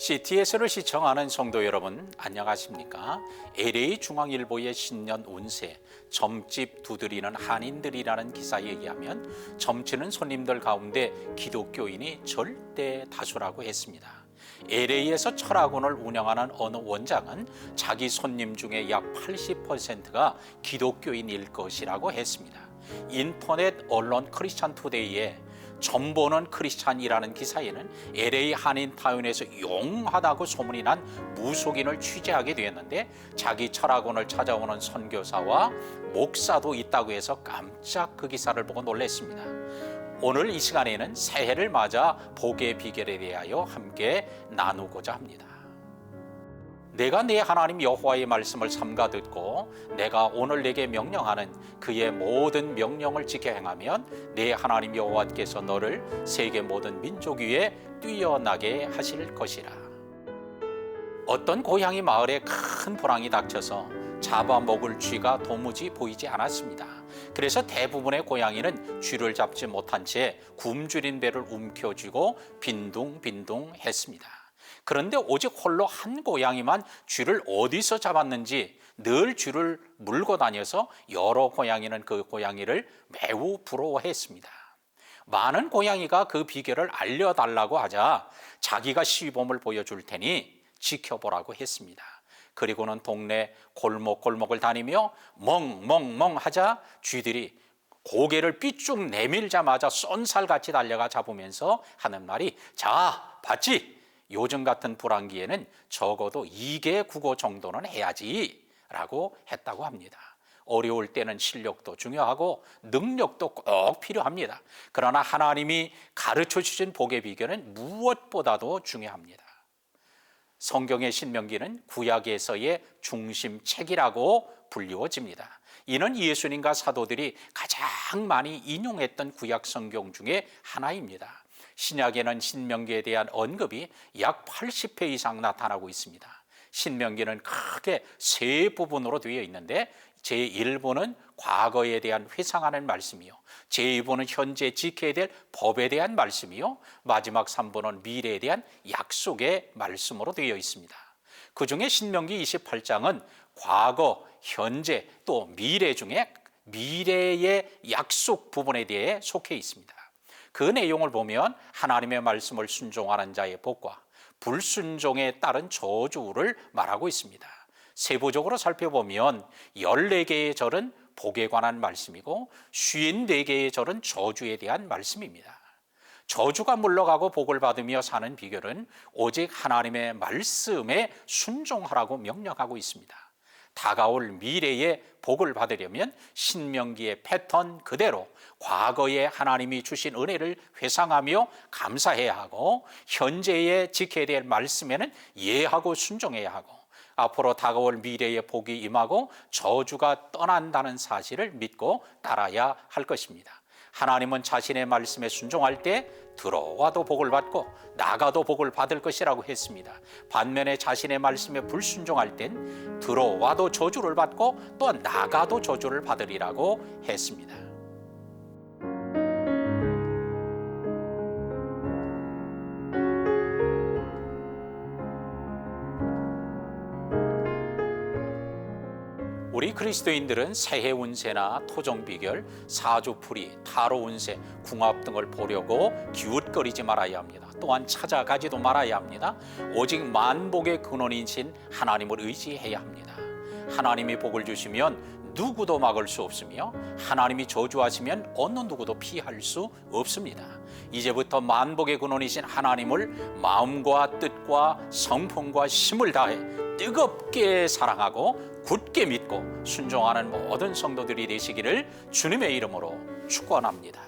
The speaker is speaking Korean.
CTS를 시청하는 성도 여러분, 안녕하십니까? LA 중앙일보의 신년 운세, 점집 두드리는 한인들이라는 기사에 의하면 점치는 손님들 가운데 기독교인이 절대 다수라고 했습니다. LA에서 철학원을 운영하는 어느 원장은 자기 손님 중에 약 80%가 기독교인일 것이라고 했습니다. 인터넷 언론 크리스찬 투데이에 점 보는 크리스찬이라는 기사에는 LA 한인타운에서 용하다고 소문이 난 무속인을 취재하게 되었는데 자기 철학원을 찾아오는 선교사와 목사도 있다고 해서 깜짝 그 기사를 보고 놀랐습니다. 오늘 이 시간에는 새해를 맞아 복의 비결에 대하여 함께 나누고자 합니다. 내가 내 하나님 여호와의 말씀을 삼가 듣고 내가 오늘 내게 명령하는 그의 모든 명령을 지켜 행하면 내 하나님 여호와께서 너를 세계 모든 민족 위에 뛰어나게 하실 것이라. 어떤 고양이 마을에 큰 불황이 닥쳐서 잡아먹을 쥐가 도무지 보이지 않았습니다. 그래서 대부분의 고양이는 쥐를 잡지 못한 채 굶주린 배를 움켜쥐고 빈둥빈둥 했습니다. 그런데 오직 홀로 한 고양이만 쥐를 어디서 잡았는지 늘 쥐를 물고 다녀서 여러 고양이는 그 고양이를 매우 부러워했습니다. 많은 고양이가 그 비결을 알려달라고 하자 자기가 시범을 보여줄 테니 지켜보라고 했습니다. 그리고는 동네 골목골목을 다니며 멍멍멍 하자 쥐들이 고개를 삐쭉 내밀자마자 쏜살같이 달려가 잡으면서 하는 말이 자, 봤지? 요즘 같은 불황기에는 적어도 2개 국어 정도는 해야지 라고 했다고 합니다. 어려울 때는 실력도 중요하고 능력도 꼭 필요합니다. 그러나 하나님이 가르쳐 주신 복의 비결은 무엇보다도 중요합니다. 성경의 신명기는 구약에서의 중심책이라고 불리워집니다. 이는 예수님과 사도들이 가장 많이 인용했던 구약 성경 중에 하나입니다. 신약에는 신명기에 대한 언급이 약 80회 이상 나타나고 있습니다. 신명기는 크게 세 부분으로 되어 있는데 제1부는 과거에 대한 회상하는 말씀이요, 제2부는 현재 지켜야 될 법에 대한 말씀이요, 마지막 3부는 미래에 대한 약속의 말씀으로 되어 있습니다. 그 중에 신명기 28장은 과거, 현재 또 미래 중에 미래의 약속 부분에 대해 속해 있습니다. 그 내용을 보면 하나님의 말씀을 순종하는 자의 복과 불순종에 따른 저주를 말하고 있습니다. 세부적으로 살펴보면 14개의 절은 복에 관한 말씀이고 54개의 절은 저주에 대한 말씀입니다. 저주가 물러가고 복을 받으며 사는 비결은 오직 하나님의 말씀에 순종하라고 명령하고 있습니다. 다가올 미래의 복을 받으려면 신명기의 패턴 그대로 과거에 하나님이 주신 은혜를 회상하며 감사해야 하고 현재에 지켜야 될 말씀에는 예하고 순종해야 하고 앞으로 다가올 미래의 복이 임하고 저주가 떠난다는 사실을 믿고 따라야 할 것입니다. 하나님은 자신의 말씀에 순종할 때 들어와도 복을 받고 나가도 복을 받을 것이라고 했습니다. 반면에 자신의 말씀에 불순종할 땐 들어와도 저주를 받고 또 나가도 저주를 받으리라고 했습니다. 우리 그리스도인들은 새해 운세나 토종 비결, 사주풀이, 타로 운세, 궁합 등을 보려고 기웃거리지 말아야 합니다. 또한 찾아가지도 말아야 합니다. 오직 만복의 근원이신 하나님을 의지해야 합니다. 하나님이 복을 주시면 누구도 막을 수 없으며 하나님이 저주하시면 어느 누구도 피할 수 없습니다. 이제부터 만복의 근원이신 하나님을 마음과 뜻과 성품과 힘을 다해 뜨겁게 사랑하고 굳게 믿고 순종하는 모든 성도들이 되시기를 주님의 이름으로 축원합니다.